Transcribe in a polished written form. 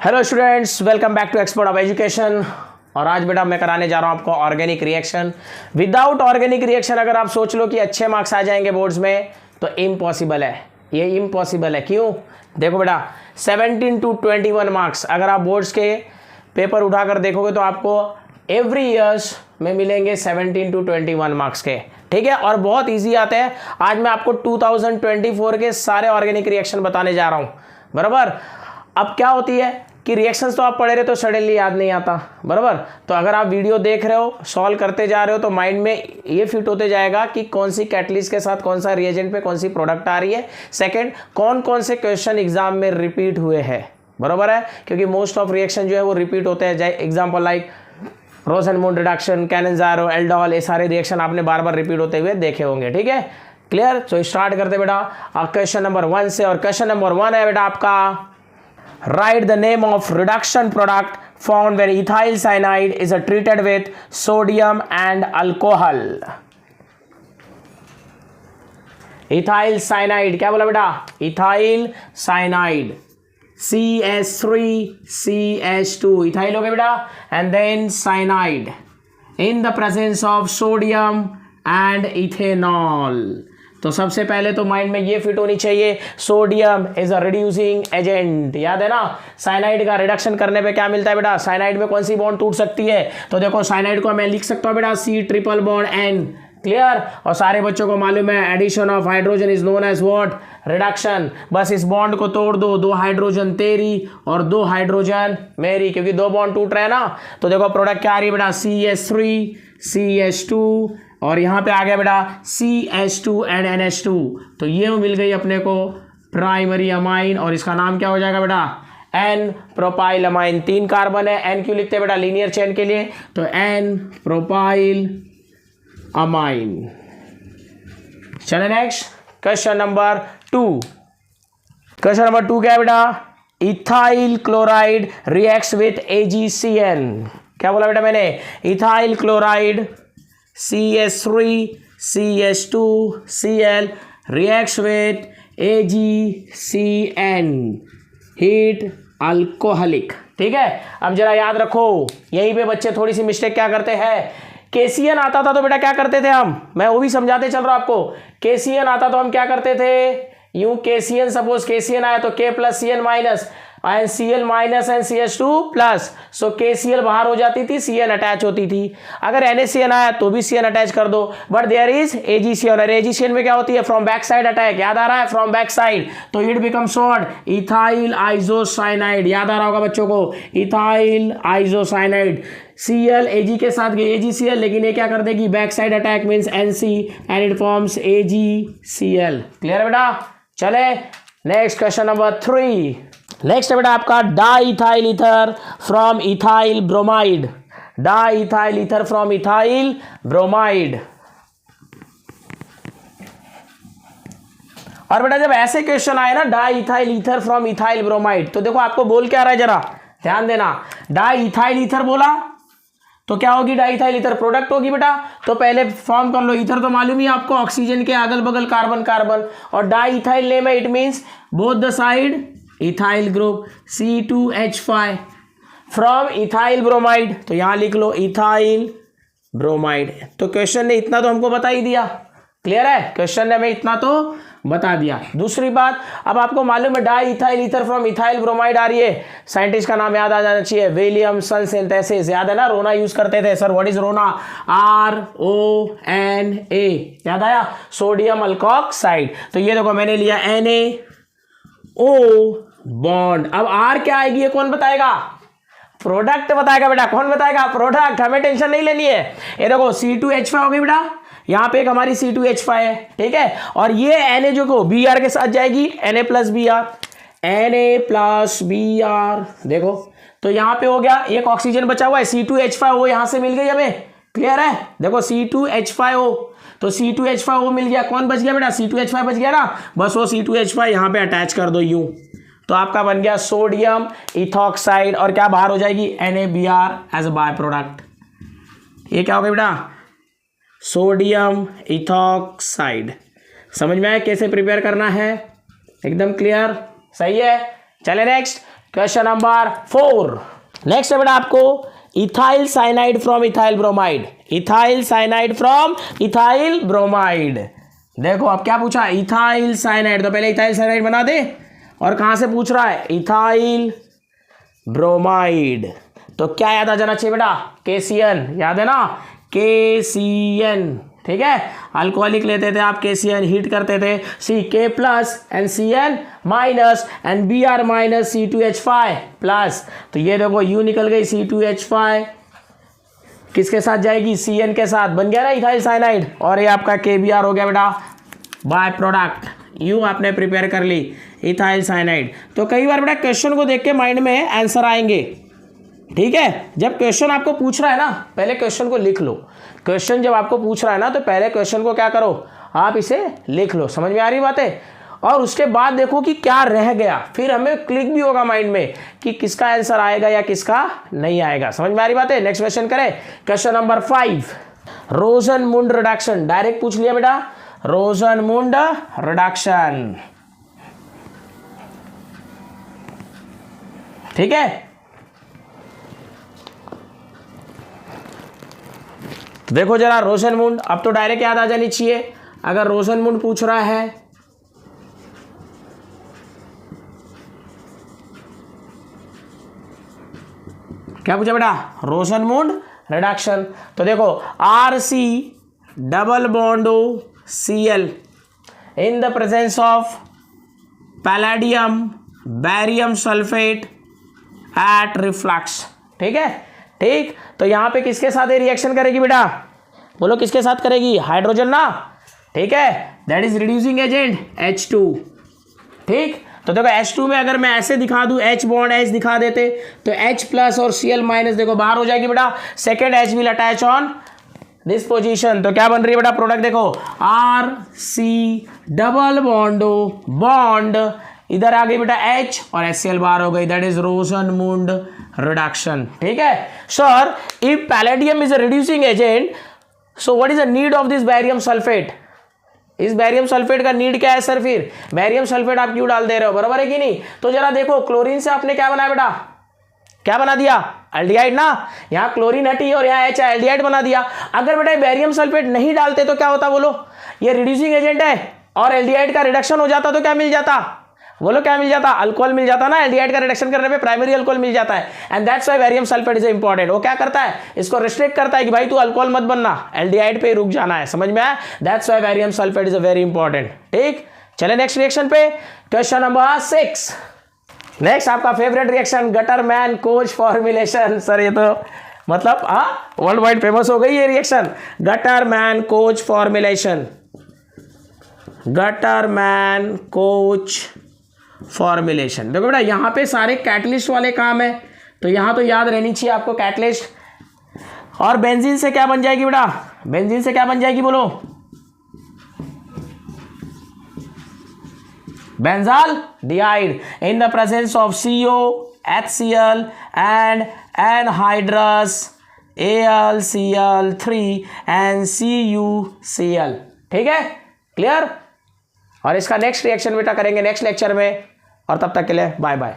Hello students, welcome back to expert of education. और आज बेटा मैं कराने जा रहा हूं आपको organic reaction. Without organic reaction अगर आप सोच लो कि अच्छे मार्क्स आ जाएंगे बोर्ड्स में, तो इम्पॉसिबल है। ये इम्पॉसिबल है। क्यों? देखो बेटा, 17 to 21 मार्क्स अगर आप बोर्ड्स के पेपर उठाकर देखोगे तो आपको एवरी ईयर्स में मिलेंगे 17 to 21 मार्क्स के। ठीक है, और बहुत ईजी आते हैं। आज मैं आपको 2024 के सारे ऑर्गेनिक रिएक्शन बताने जा रहा हूं, बराबर। अब क्या होती है कि रिएक्शंस तो आप पढ़े रहे तो सडनली याद नहीं आता, बराबर। तो अगर आप वीडियो देख रहे हो, सॉल्व करते जा रहे हो, तो माइंड में ये फिट होते जाएगा कि कौन सी कैटलिस्ट के साथ कौन सा रिएजेंट पे कौन सी प्रोडक्ट आ रही है। सेकंड, कौन कौन से क्वेश्चन एग्जाम में रिपीट हुए हैं, बराबर है, क्योंकि मोस्ट ऑफ रिएक्शन जो है वो रिपीट होते हैं। एग्जाम्पल लाइक रोसेनमूड रिडक्शन, कैनेजारो, एल्डोहॉल, ये सारे रिएक्शन आपने बार बार रिपीट होते हुए देखे होंगे। ठीक है, क्लियर। तो स्टार्ट करते बेटा क्वेश्चन नंबर 1 से। और क्वेश्चन नंबर 1 है बेटा आपका, write the name of reduction product found when ethyl cyanide is treated with sodium and alcohol। ethyl cyanide क्या बोला बेटा? ethyl cyanide, CH3CH2 ethyl हो गया बेटा, and then cyanide in the presence of sodium and ethanol। तो सबसे पहले तो माइंड में ये फिट होनी चाहिए, sodium is a reducing agent. याद है ना, साइनाइड का रिडक्शन करने पे क्या मिलता है बेटा? साइनाइड में कौन सी बॉन्ड टूट सकती है? तो देखो साइनाइड को मैं लिख सकता हूँ बेटा C∧N। क्लियर। और सारे बच्चों को मालूम है addition of hydrogen is known as what? Reduction. बस इस बॉन्ड को तोड़ दो, 2 हाइड्रोजन तेरी और 2 हाइड्रोजन मेरी, क्योंकि 2 बॉन्ड टूट रहे हैं ना। तो देखो प्रोडक्ट क्या आ रही है बेटा? CH3CH2 और यहाँ पे आ गया बेटा CH2 and NH2। तो ये मिल गई अपने को प्राइमरी अमाइन, और इसका नाम क्या हो जाएगा बेटा? N propyl amine. 3 कार्बन है, N क्यों लिखते हैं बेटा? लीनियर चेन के लिए। तो N प्रोपाइल अमाइन। चले next, question number 2। Question number 2 क्या है बेटा? Ethyl chloride reacts with AgCN। क्या बोला बेटा मैंने? Ethyl chloride CH3CH2Cl reacts with AgCN, heat alcoholic. ठीक है, अब जरा याद रखो, यहीं पे बच्चे थोड़ी सी मिस्टेक क्या करते हैं। KCN आता था तो बेटा क्या करते थे हम? मैं वो भी समझाते चल रहा हूं आपको। KCN आता तो हम क्या करते थे? यूं KCN, सपोज KCN आया तो K plus CN minus and Cl minus and CH2 plus. So KCl बाहर हो जाती थी, Cn अटैच होती थी। अगर NaCN आया तो भी Cn अटैच कर दो, बट देयर इज AgCN। और AgCN में क्या होती है? From back side attack. याद आ रहा है? From back side. तो it becomes what? Ethyl isocyanide. याद आ रहा होगा बच्चों को, इथाइल आइसोसाइनाइड। Cl Ag के साथ गई AgCl, लेकिन ये क्या कर देगी? Back side attack means NC and it forms AgCl। Clear है बेटा? चले नेक्स्ट, क्वेश्चन नंबर 3। नेक्स्ट है बेटा आपका diethyl ether from ethyl bromide. Diethyl ether from ethyl bromide. और बेटा जब ऐसे क्वेश्चन आए ना, diethyl ether from ethyl bromide, तो देखो आपको बोल क्या रहा है, जरा ध्यान देना। डाइथाइल ईथर बोला तो क्या होगी? डाइथाइल ईथर प्रोडक्ट होगी बेटा। तो पहले फॉर्म कर लो। ईथर तो मालूम ही आपको, ऑक्सीजन के अगल बगल कार्बन कार्बन। और डाइथाइल नेम है, it means both the side ethyl group C2H5 from ethyl bromide. तो यहां लिख लो इथाइल ब्रोमाइड। तो क्वेश्चन ने इतना तो हमको बता ही दिया। क्लियर है? क्वेश्चन ने हमें इतना तो बता दिया। दूसरी बात, अब आपको मालूम है diethyl ether from ethyl bromide आ रही है। साइंटिस्ट का नाम याद आ जाना चाहिए, विलियमसन सिंथेसिस। याद है ना? रोना यूज करते थे। सर व्हाट इज रोना? RONA। याद आया? Sodium alkoxide. तो ये देखो मैंने लिया NaO बॉन्ड। अब R क्या आएगी ये कौन बताएगा? प्रोडक्ट बताएगा बेटा। कौन बताएगा? प्रोडक्ट। हमें टेंशन नहीं लेनी है। ये देखो C2H5 हो गई बेटा, यहाँ पे एक हमारी C2H5 है। ठीक है, और ये Na जो को Br के साथ जाएगी, Na प्लस Br। देखो तो यहाँ पे हो गया, एक ऑक्सीजन बचा हुआ है, C2H5O यहाँ से मिल गई हमें। क्लियर है? देखो C2H5O, तो C2H5O मिल गया। कौन बच गया बेटा? C2H5 बच गया ना। बस वो C2H5 यहाँ पे अटैच कर दो यूं, तो आपका बन गया सोडियम इथॉक्साइड। और क्या बाहर हो जाएगी? NaBr as a by product. ये क्या हो गया बेटा? Sodium ethoxide. समझ में आया कैसे प्रिपेयर करना है? एकदम क्लियर? सही है। चले नेक्स्ट, क्वेश्चन नंबर 4। नेक्स्ट है बेटा आपको ethyl cyanide from ethyl bromide. Ethyl cyanide from ethyl bromide. देखो अब क्या पूछा, इथाइल साइनाइड, तो पहले इथाइल साइनाइड बना दे, और कहां से पूछ रहा है, इथाइल ब्रोमाइड। तो क्या याद आ जाना चाहिए बेटा, केसीएन, याद है ना, केसीएन, ठीक है। अल्कोहलिक लेते थे आप, केसीएन हीट करते थे, सी के plus and C N minus and B R minus C2H5 plus. तो ये देखो यू निकल गई C2H5, किसके साथ जाएगी, CN के साथ, बन गया ना इथाइल साइनाइड। और ये आपका KBr हो गया बेटा, बाय प्रोडक्ट, यू आपने प्रिपेयर कर ली इथाइल साइनाइड। तो कई बार बेटा क्वेश्चन को देख के माइंड में आंसर आएंगे, ठीक है। जब क्वेश्चन आपको पूछ रहा है ना, पहले क्वेश्चन को लिख लो। क्वेश्चन जब आपको पूछ रहा है ना, तो पहले क्वेश्चन को क्या करो, आप इसे लिख लो। समझ में आ रही बात है। और उसके बाद देखो कि क्या रह गया, फिर हमें क्लिक भी होगा माइंड में कि किसका आंसर आएगा या किसका नहीं आएगा। समझ में आ रही बात है। नेक्स्ट क्वेश्चन करें, क्वेश्चन नंबर 5, रोजनमुंड रिडक्शन। डायरेक्ट पूछ लिया बेटा, रोजनमुंड रिडक्शन, ठीक है। तो देखो जरा रोजनमुंड, अब तो डायरेक्ट याद आ जानी चाहिए अगर रोजनमुंड पूछ रहा है। क्या पूछा बेटा, रोजनमुंड रिडक्शन। तो देखो RC double bond Cl in the presence of palladium barium sulphate at reflux, ठीक है, ठीक। तो यहां पे किसके साथ ये रिएक्शन करेगी बेटा, बोलो किसके साथ करेगी, हाइड्रोजन ना, ठीक है, that is reducing agent H2, ठीक। तो देखो H2 में अगर मैं ऐसे दिखा दूं, H बॉन्ड H दिखा देते तो H प्लस और Cl माइनस देखो बाहर हो जाएगी बेटा, second H will attach on this position. तो क्या बन रही है बेटा प्रोडक्ट, देखो RC डबल बॉन्ड इधर आ गई बेटा H और HCl बाहर हो गई, दैट इज रोजनमुंड रिडक्शन, ठीक है। Sir if palladium is a reducing agent, so what is the need of this barium sulphate. इस बैरियम सल्फेट का नीड क्या है सर, फिर बैरियम सल्फेट आप क्यों डाल दे रहे हो, बराबर है कि नहीं। तो जरा देखो क्लोरीन से आपने क्या बनाया बेटा, क्या बना दिया, एल्डिहाइड ना। यहाँ क्लोरीन हटी और यहाँ H एल्डिहाइड बना दिया। अगर बेटा बैरियम सल्फेट नहीं डालते तो क्या होता, बोलो, ये रिड्यूसिंग एजेंट है और एल्डिहाइड का रिडक्शन हो जाता तो क्या मिल जाता, बोलो क्या मिल जाता, अल्कोहल मिल जाता ना। एल्डिहाइड का रिडक्शन करने पे प्राइमरी अल्कोहल मिल जाता है, and that's why barium sulphate is important. वो क्या करता है, इसको रिस्ट्रिक्ट करता है कि भाई तू अल्कोहल मत बनना, एल्डिहाइड पे रुक जाना है। समझ में आया, that's why barium sulphate is a very important, ठीक। चले नेक्स्ट रिएक्शन पे, क्वेश्चन नंबर 6। नेक्स्ट आपका favourite reaction, Gattermann coach formulation. Sir ये तो मतलब वर्ल्ड वाइड फेमस हो गई ये reaction, Gattermann coach formulation, Gattermann coach formulation. देखो बेटा यहाँ पे सारे कैटलिस्ट वाले काम है, तो यहाँ तो याद रहनी चाहिए आपको कैटलिस्ट। और बेंजीन से क्या बन जाएगी बेटा, बेंजीन से क्या बन जाएगी बोलो, benzaldehyde in the presence of CO HCl and anhydrous AlCl3 and CuCl, ठीक है, क्लियर। और इसका नेक्स्ट रिएक्शन बेटा करेंगे नेक्स्ट लेक्चर में, और तब तक के लिए बाय बाय।